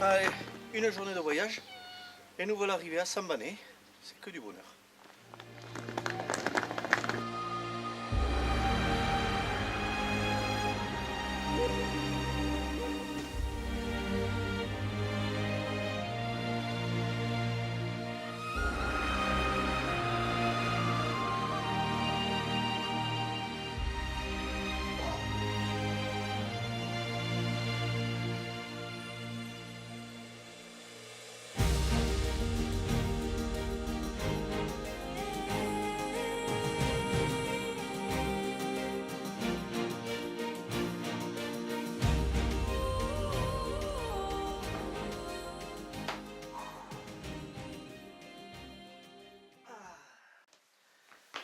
Allez, une journée de voyage et nous voilà arrivés à Sambané, c'est que du bonheur.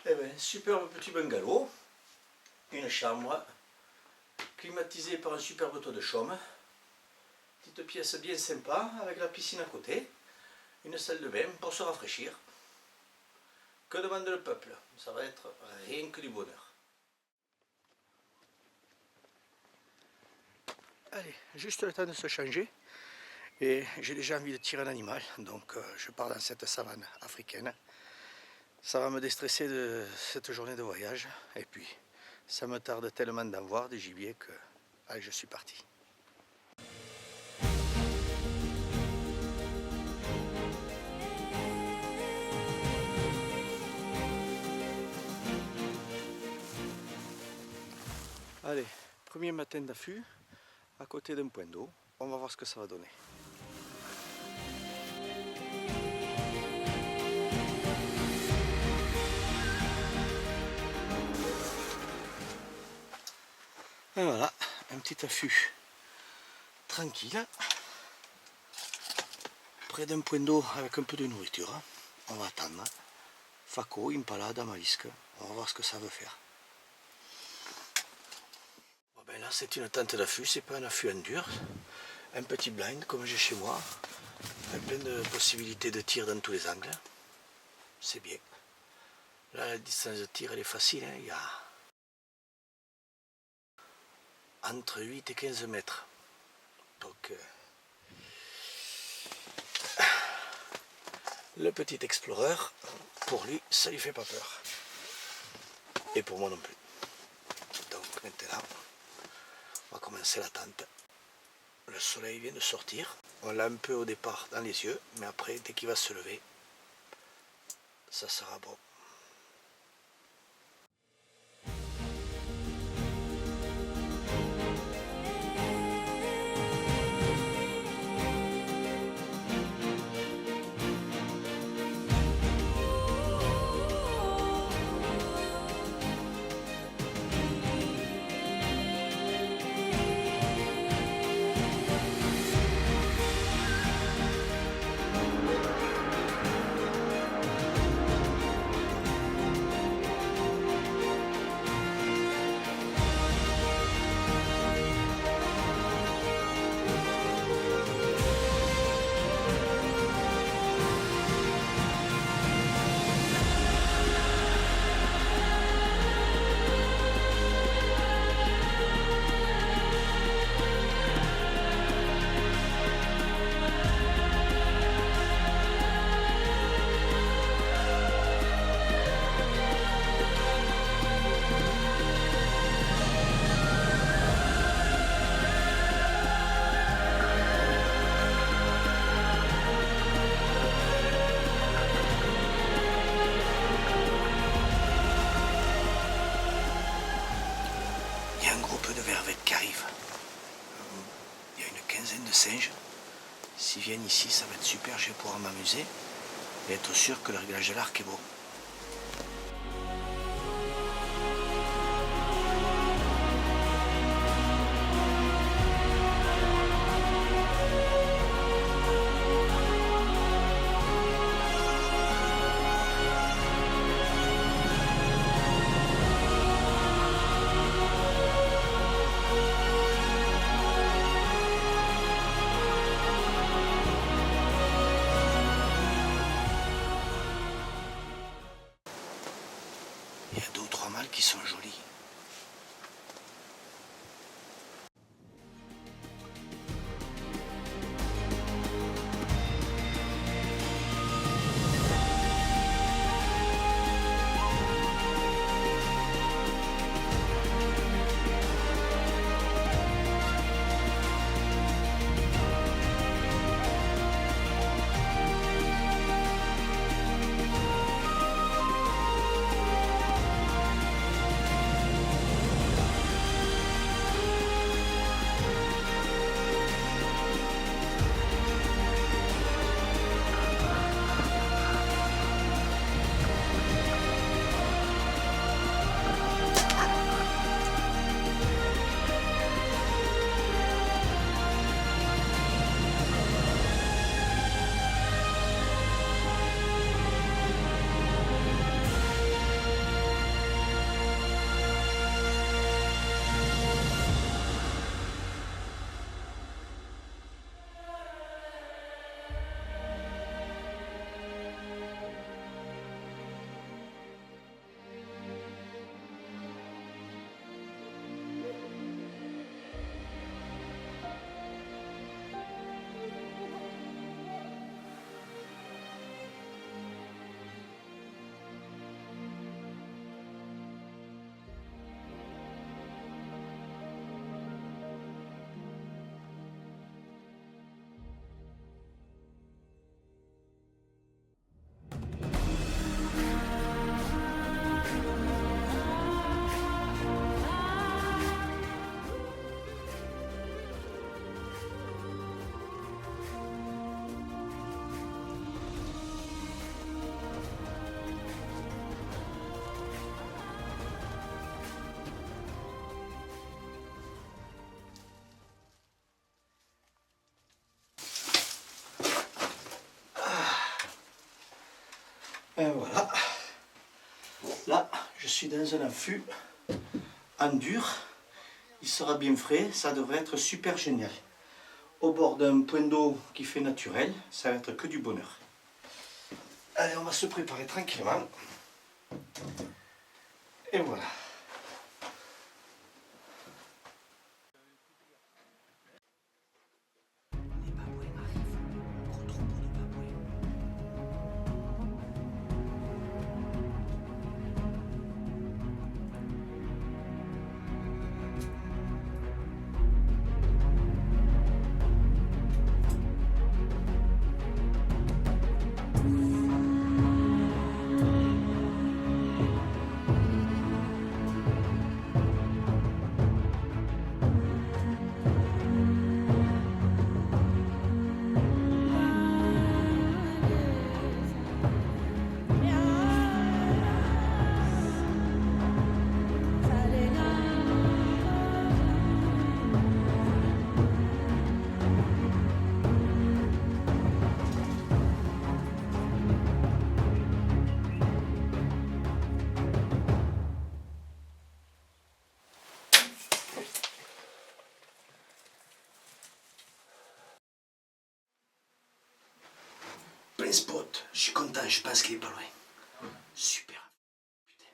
Eh bien, superbe petit bungalow, une chambre, climatisée par un superbe toit de chaume, petite pièce bien sympa avec la piscine à côté, une salle de bain pour se rafraîchir. Que demande le peuple? Ça va être rien que du bonheur. Allez, juste le temps de se changer et j'ai déjà envie de tirer un animal, donc je pars dans cette savane africaine. Ça va me déstresser de cette journée de voyage et puis ça me tarde tellement d'en voir des gibiers que allez, je suis parti. Allez, premier matin d'affût à côté d'un point d'eau, on va voir ce que ça va donner. Et voilà, un petit affût tranquille, près d'un point d'eau avec un peu de nourriture. On va attendre. Faco, impala, damalisque, on va voir ce que ça veut faire. Bon ben là c'est une tente d'affût, c'est pas un affût en dur. Un petit blind comme j'ai chez moi, avec plein de possibilités de tir dans tous les angles. C'est bien. Là la distance de tir elle est facile, hein. Il y a entre 8 et 15 mètres. Donc le petit explorer, pour lui ça lui fait pas peur. Et pour moi non plus. Donc maintenant on va commencer l'attente. Le soleil vient de sortir. On l'a un peu au départ dans les yeux, mais après dès qu'il va se lever, ça sera bon. Il y a un groupe de vervettes qui arrive. Il y a une quinzaine de singes. S'ils viennent ici, ça va être super, je vais pouvoir m'amuser et être sûr que le réglage de l'arc est beau. Il y a 2 ou 3 mâles qui sont jolis. Et voilà. Là, je suis dans un affût en dur. Il sera bien frais, ça devrait être super génial. Au bord d'un point d'eau qui fait naturel, ça va être que du bonheur. Allez, on va se préparer tranquillement. Et voilà. Les babouins arrivent. Gros troupeau de babouins. Plein spot, je suis content, je pense qu'il est pas loin. Super. Putain.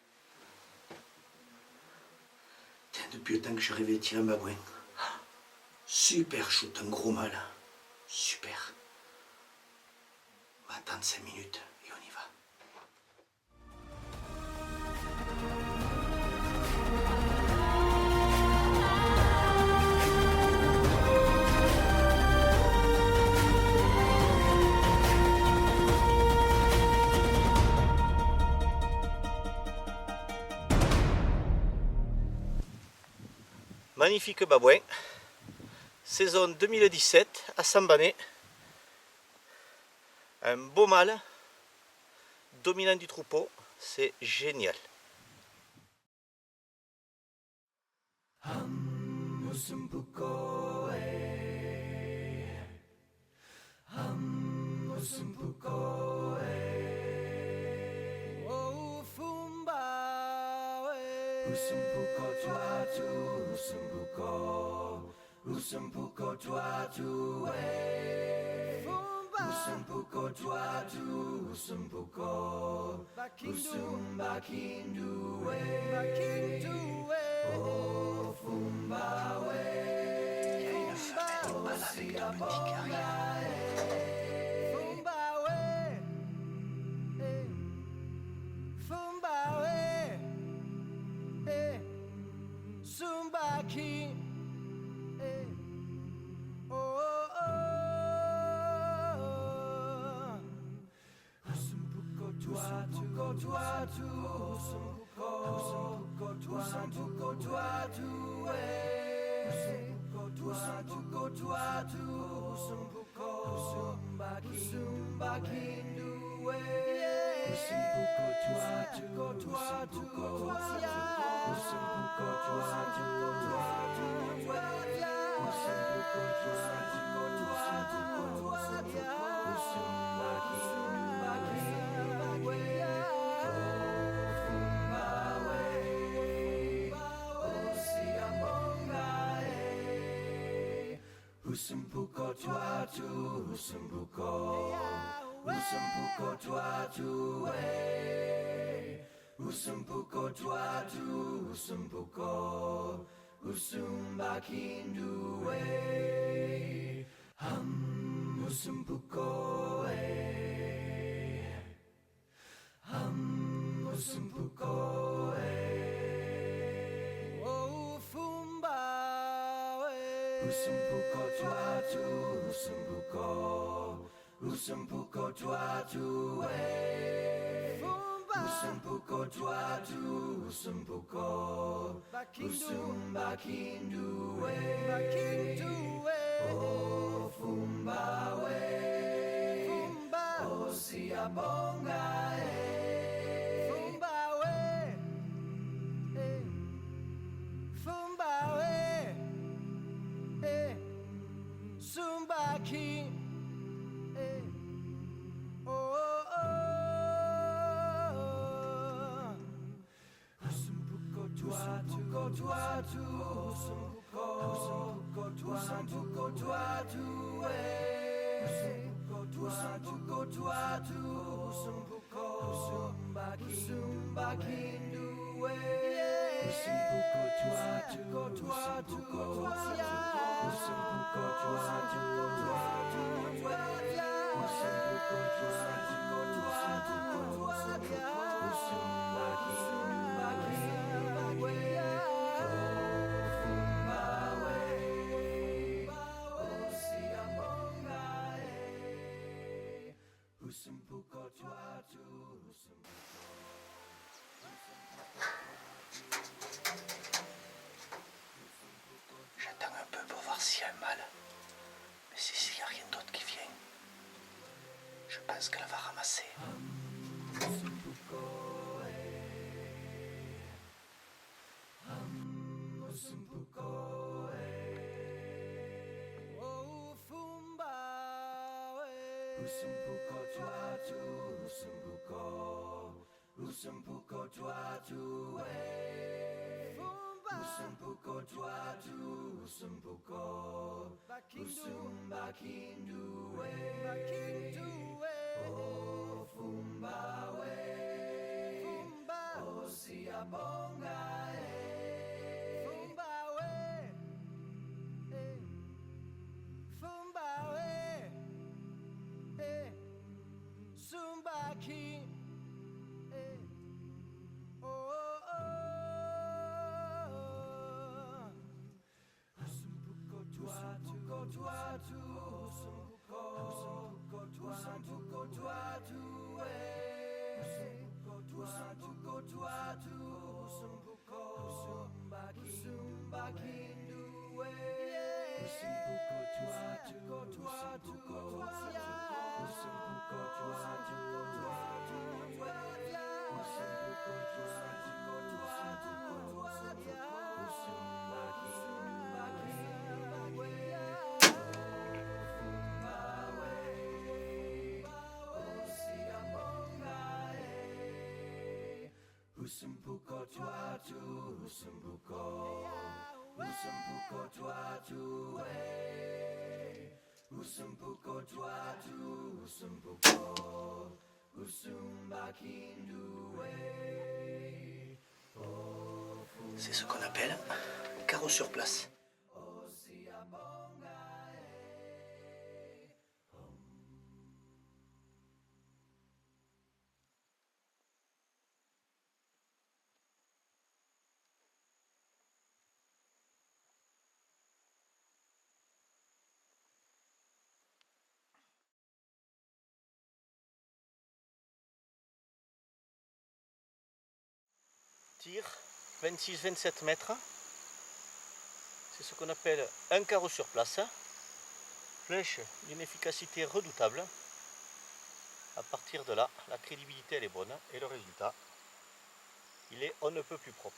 Tiens, depuis le temps que je rêvais de tirer un babouin. Super shoot, un gros mâle. Super. On va attendre 5 minutes et on y va. Magnifique babouin, saison 2017 à Sambané, un beau mâle, dominant du troupeau, c'est génial. Usumpuko tuatu, usumpuko tuatu, usumpuko tuatu, usumba kindu, oh fumba we, oh siabonga, Zumba King, oh, oh, oh. Usumpuko tuatu, usumpuko tuatu, usumpuko tuatu, usumba kindu, usumpuko tuatu, Usumpuko tuatu, usumpuko tuatu, usumpuko tuatu, usumba kindu, usumpuko, usumpuko, oh fumba, usumpuko tuatu, usumpuko tuatu, usumpuko tuatu, usumba kindu, oh fumba we, oh siabonga, fumba we, Zumba King, oh, oh, oh. J'attends un peu pour voir s'il y a un mâle. Mais s'il n'y a rien d'autre qui vient, je pense qu'elle va ramasser. C'est ce qu'on appelle carreau sur place. Tir 26-27 mètres. C'est ce qu'on appelle un carreau sur place. Flèche d'une efficacité redoutable. À partir de là, la crédibilité elle est bonne et le résultat, il est on ne peut plus propre.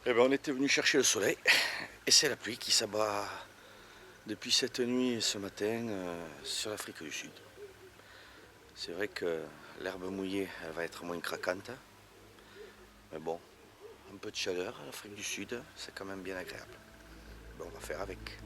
Eh ben, on était venu chercher le soleil et c'est la pluie qui s'abat depuis cette nuit et ce matin sur l'Afrique du Sud. C'est vrai que l'herbe mouillée elle va être moins craquante, mais bon, un peu de chaleur à l'Afrique du Sud, c'est quand même bien agréable. Ben, on va faire avec.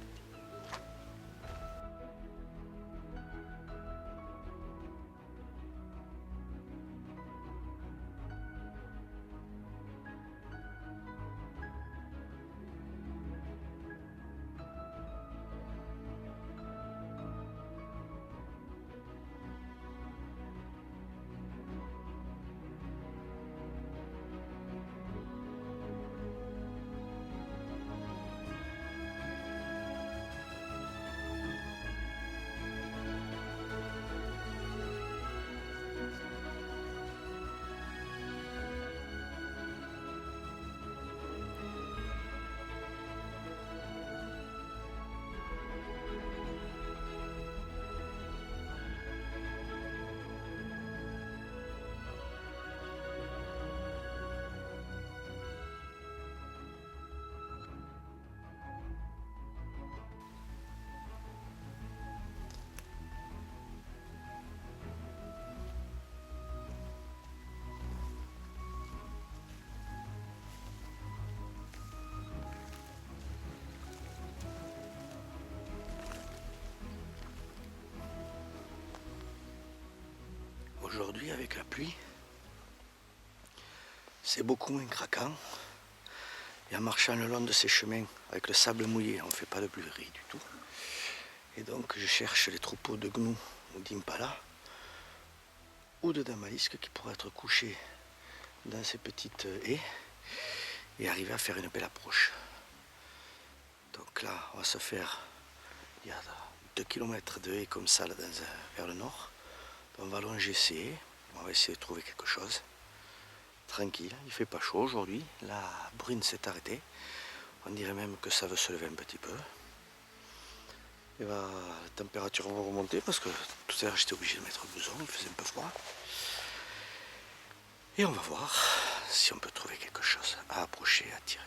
avec la pluie, c'est beaucoup moins craquant. Et en marchant le long de ces chemins avec le sable mouillé, on ne fait pas de bruit du tout. Et donc je cherche les troupeaux de gnous ou d'impala ou de damalisques qui pourraient être couchés dans ces petites haies et arriver à faire une belle approche. Donc là, on va se faire, il y a 2 km de haies comme ça là, vers le nord. On va longer ces haies, on va essayer de trouver quelque chose. Tranquille, il fait pas chaud aujourd'hui, la brune s'est arrêtée. On dirait même que ça veut se lever un petit peu. Et la température va remonter parce que tout à l'heure j'étais obligé de mettre le blouson, il faisait un peu froid. Et on va voir si on peut trouver quelque chose à approcher, à tirer.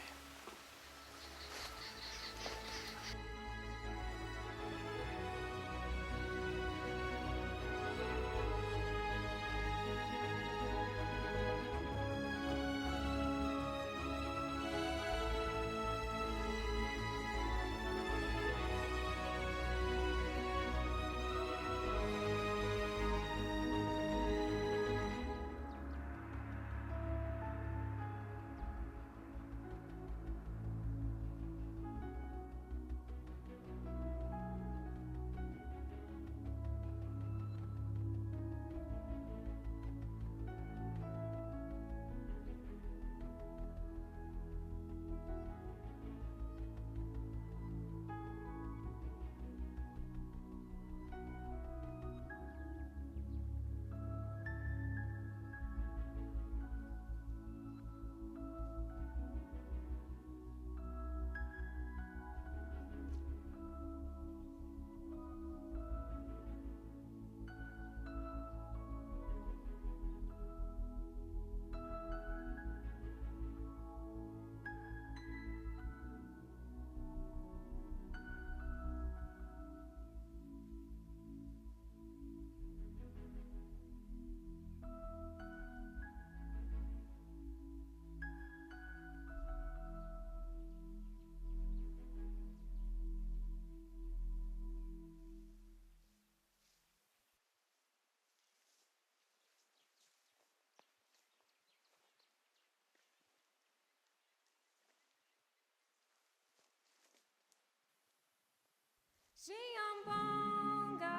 Shiambonga,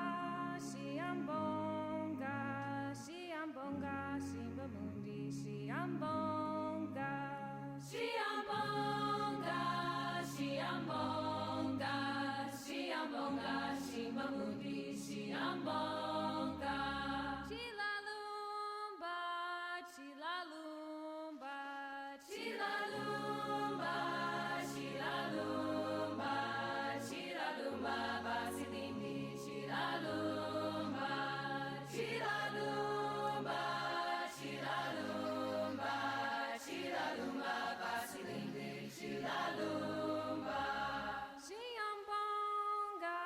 Shiambonga, Shiambonga, Shimbamundi, Shiambonga, Shiambonga, Shiambonga, Shiambonga, Shimbamundi, Shiambonga, Chilalumba, Chilalumba, Chilalumba, Chilalumba, Chilalumba, Basilindi, Chilalumba, Chilalumba, Chilalumba, Chilalumba, Basilindi, Chilalumba, Shiambonga,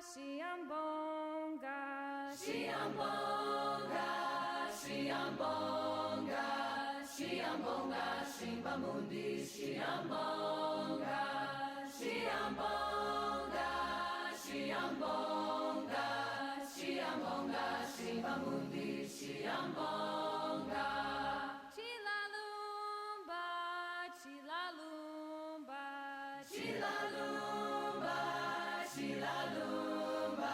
Shiambonga, Shiambonga, Shiambonga, Shiambonga, Shimbamundi, Shiambonga, Shiambonga, Shiambonga, Shiambonga, Shimbamundi, Shiambonga, Chilalumba, Chilalumba, Chilalumba, Chilalumba,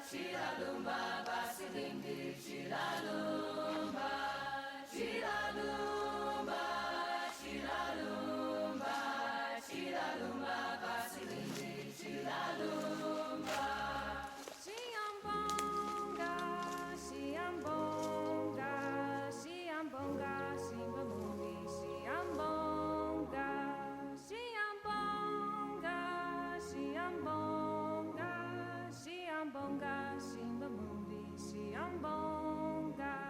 Chilalumba, Basilindi, Chilalumba, Chilalumba, Chilalumba, Chilalumba, Basilindi, Chilalumba, Shiambonga, Shiambonga, Shiambonga, Shimbamundi, Shiambonga, Shiambonga, Shiambonga, Shiambonga, Shimbamundi, Shiambonga.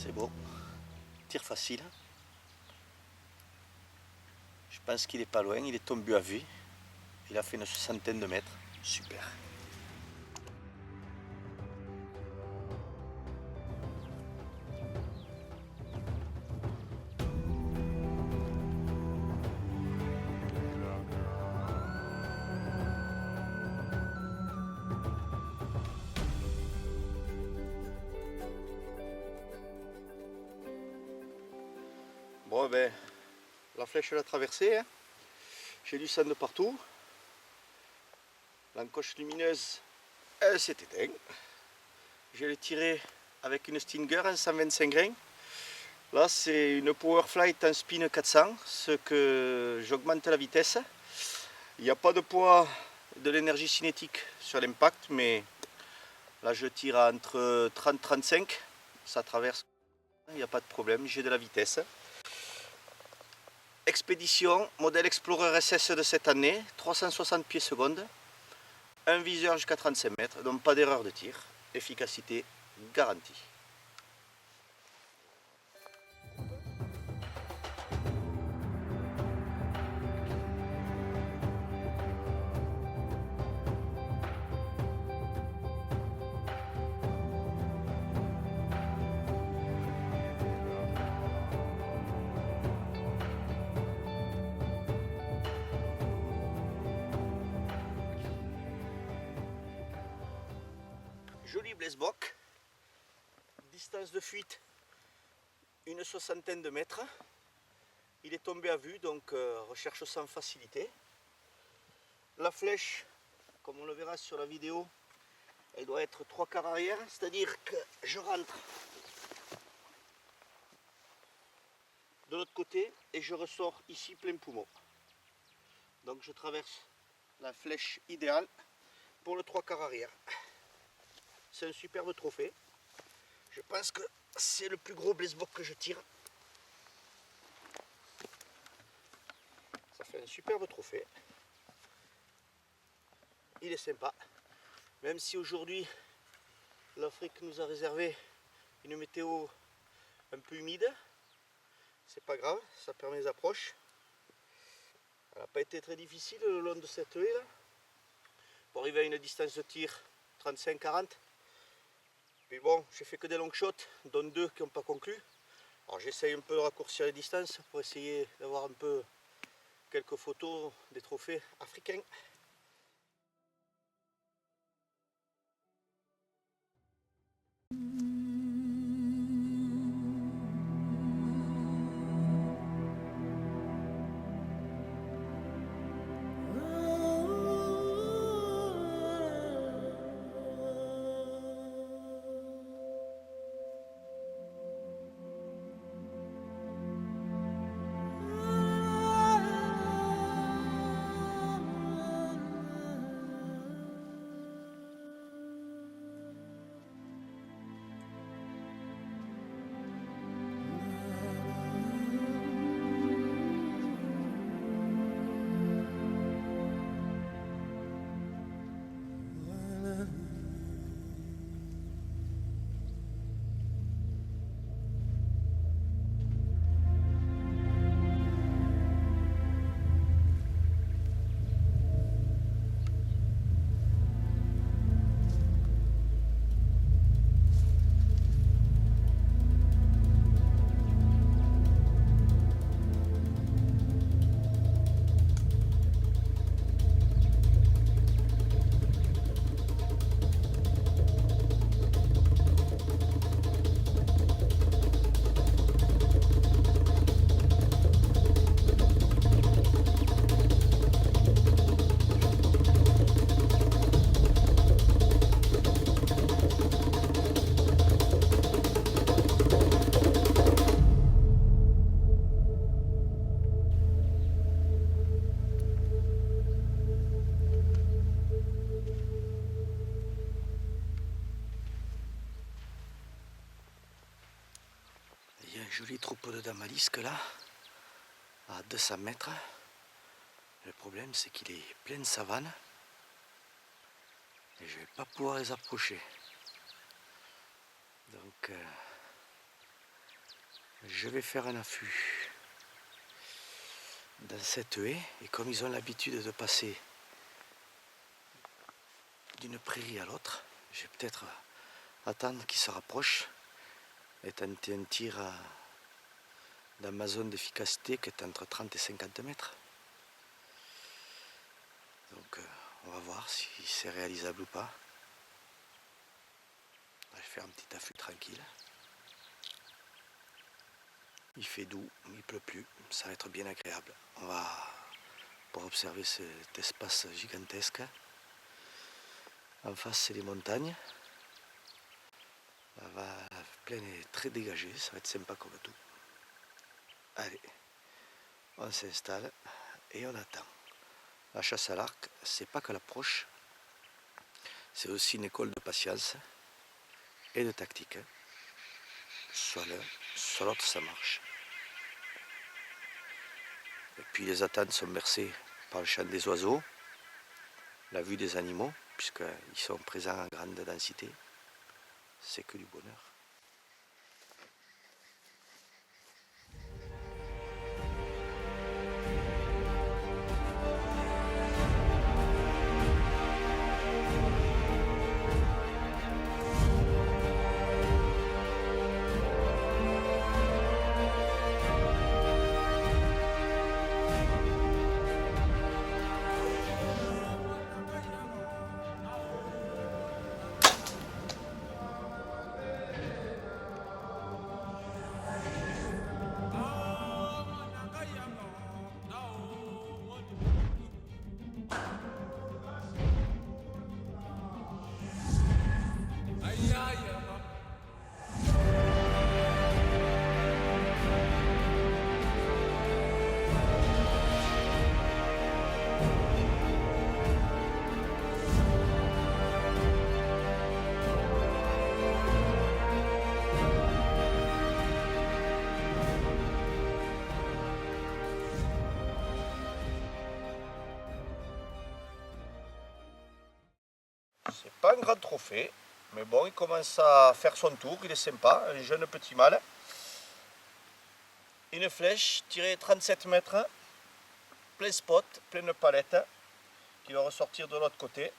C'est bon. Tir facile. Je pense qu'il est pas loin, il est tombé à vue. Il a fait une soixantaine de mètres. Super. Bon ben, la flèche l'a traversée, hein. J'ai du sang de partout. L'encoche lumineuse, elle s'est éteinte. Je l'ai tiré avec une Stinger en 125 grains. Là c'est une Powerflight en spin 400, ce que j'augmente la vitesse. Il n'y a pas de poids de l'énergie cinétique sur l'impact, mais là je tire entre 30-35, ça traverse, il n'y a pas de problème, j'ai de la vitesse. Expédition, modèle Explorer SS de cette année, 360 pieds secondes, un viseur jusqu'à 35 mètres, donc pas d'erreur de tir, efficacité garantie. Joli Blessbock, distance de fuite une soixantaine de mètres. Il est tombé à vue, donc recherche sans facilité. La flèche, comme on le verra sur la vidéo, elle doit être 3/4 arrière, c'est-à-dire que je rentre de l'autre côté et je ressors ici plein poumon. Donc je traverse la flèche idéale pour le 3/4 arrière. C'est un superbe trophée. Je pense que c'est le plus gros Blessbock que je tire. Ça fait un superbe trophée. Il est sympa. Même si aujourd'hui l'Afrique nous a réservé une météo un peu humide, c'est pas grave, ça permet les approches. Elle n'a pas été très difficile le long de cette haie là. Pour arriver à une distance de tir 35-40. Puis bon, j'ai fait que des long shots, dont 2 qui n'ont pas conclu. Alors j'essaye un peu de raccourcir les distances pour essayer d'avoir un peu quelques photos des trophées africains. Joli troupeau de damalisques là, à 200 mètres. Le problème c'est qu'il est plein de savane et je vais pas pouvoir les approcher. Donc je vais faire un affût dans cette haie, et comme ils ont l'habitude de passer d'une prairie à l'autre, je vais peut-être attendre qu'ils se rapprochent et tenter un tir dans ma zone d'efficacité qui est entre 30 et 50 mètres. Donc on va voir si c'est réalisable ou pas. Je vais faire un petit affût tranquille. Il fait doux, il pleut plus, ça va être bien agréable. On va pour observer cet espace gigantesque. En face c'est les montagnes. La plaine est très dégagée, ça va être sympa comme tout. Allez, on s'installe et on attend. La chasse à l'arc, c'est pas que l'approche, c'est aussi une école de patience et de tactique. Soit l'un, soit l'autre, ça marche. Et puis les attentes sont bercées par le chant des oiseaux, la vue des animaux, puisqu'ils sont présents en grande densité. C'est que du bonheur. C'est pas un grand trophée, mais bon, il commence à faire son tour, il est sympa, un jeune petit mâle. Une flèche tirée 37 mètres, plein spot, pleine palette, qui va ressortir de l'autre côté.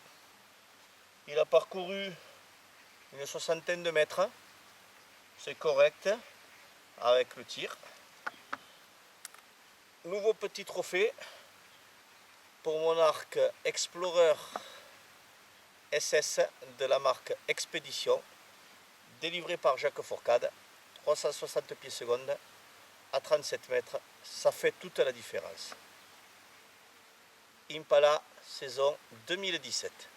Il a parcouru une soixantaine de mètres, c'est correct avec le tir. Nouveau petit trophée pour mon arc Explorer SS de la marque Expédition, délivré par Jacques Fourcade, 360 pieds secondes à 37 mètres, ça fait toute la différence. Impala saison 2017.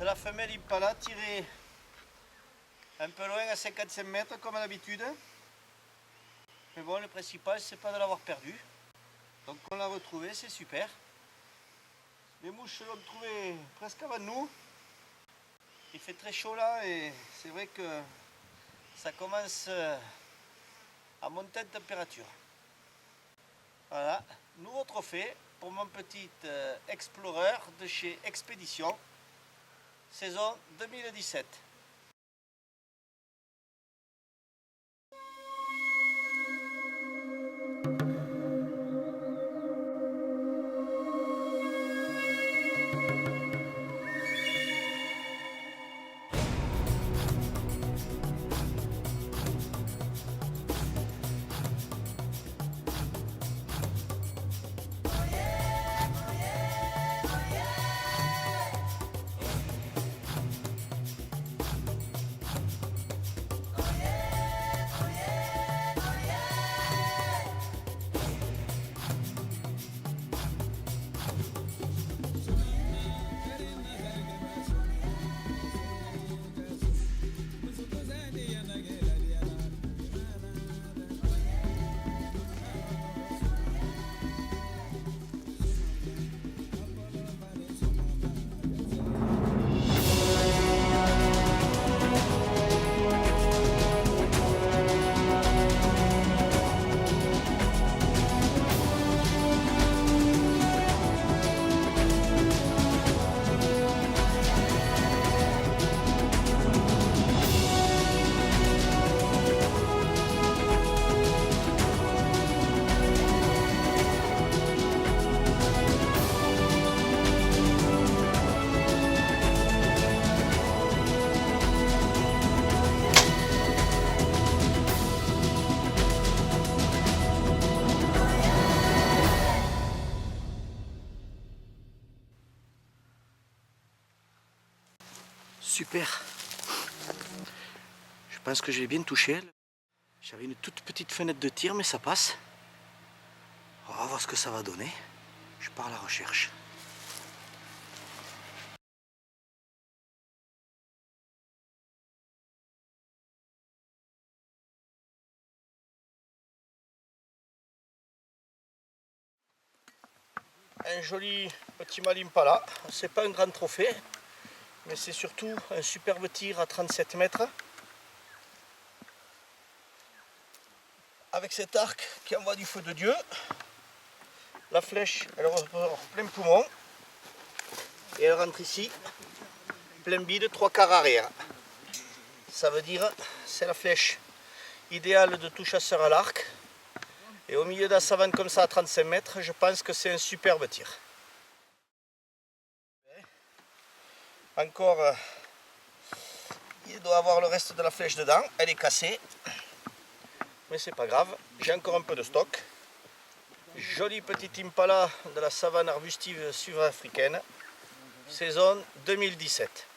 C'est la femelle Impala tirée un peu loin à 55 mètres comme d'habitude. Mais bon, le principal c'est pas de l'avoir perdu. Donc on l'a retrouvé, c'est super. Les mouches l'ont trouvé presque avant nous. Il fait très chaud là et c'est vrai que ça commence à monter en température. Voilà, nouveau trophée pour mon petit Explorer de chez Expédition, saison 2017. Super. Je pense que j'ai bien touché. J'avais une toute petite fenêtre de tir, mais ça passe. On va voir ce que ça va donner. Je pars à la recherche. Un joli petit Malimpala. C'est pas un grand trophée, mais c'est surtout un superbe tir à 37 mètres. Avec cet arc qui envoie du feu de Dieu. La flèche, elle repart plein poumon. Et elle rentre ici, plein bide, 3/4 arrière. Ça veut dire, c'est la flèche idéale de tout chasseur à l'arc. Et au milieu de la savane comme ça à 35 mètres, je pense que c'est un superbe tir. Encore, il doit avoir le reste de la flèche dedans, elle est cassée. Mais c'est pas grave, j'ai encore un peu de stock. Joli petit Impala de la savane arbustive sud-africaine, saison 2017.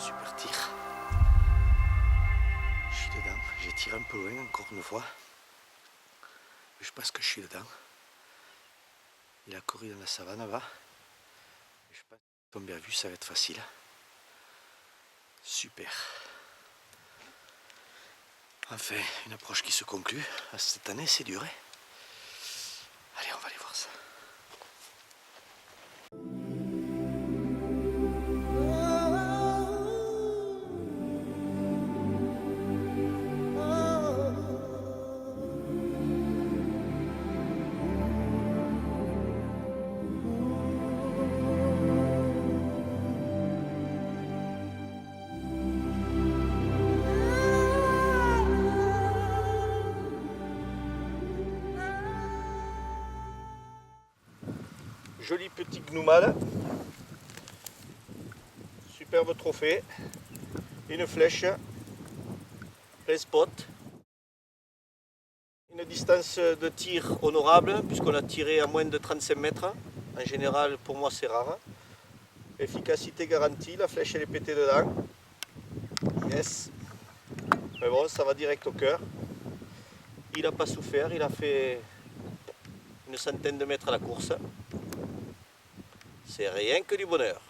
Super tir. Je suis dedans. J'ai tiré un peu loin encore une fois. Je pense que je suis dedans. Il a couru dans la savane là-bas. Je pense que tomber à vue, ça va être facile. Super. Enfin, une approche qui se conclut. Cette année, c'est dur. Allez, on va aller voir ça. Joli petit gnoumal, superbe trophée, une flèche, plein spot, une distance de tir honorable puisqu'on a tiré à moins de 35 mètres, en général pour moi c'est rare, efficacité garantie, la flèche elle est pétée dedans, yes, mais bon ça va direct au cœur, il n'a pas souffert, il a fait une centaine de mètres à la course. C'est rien que du bonheur.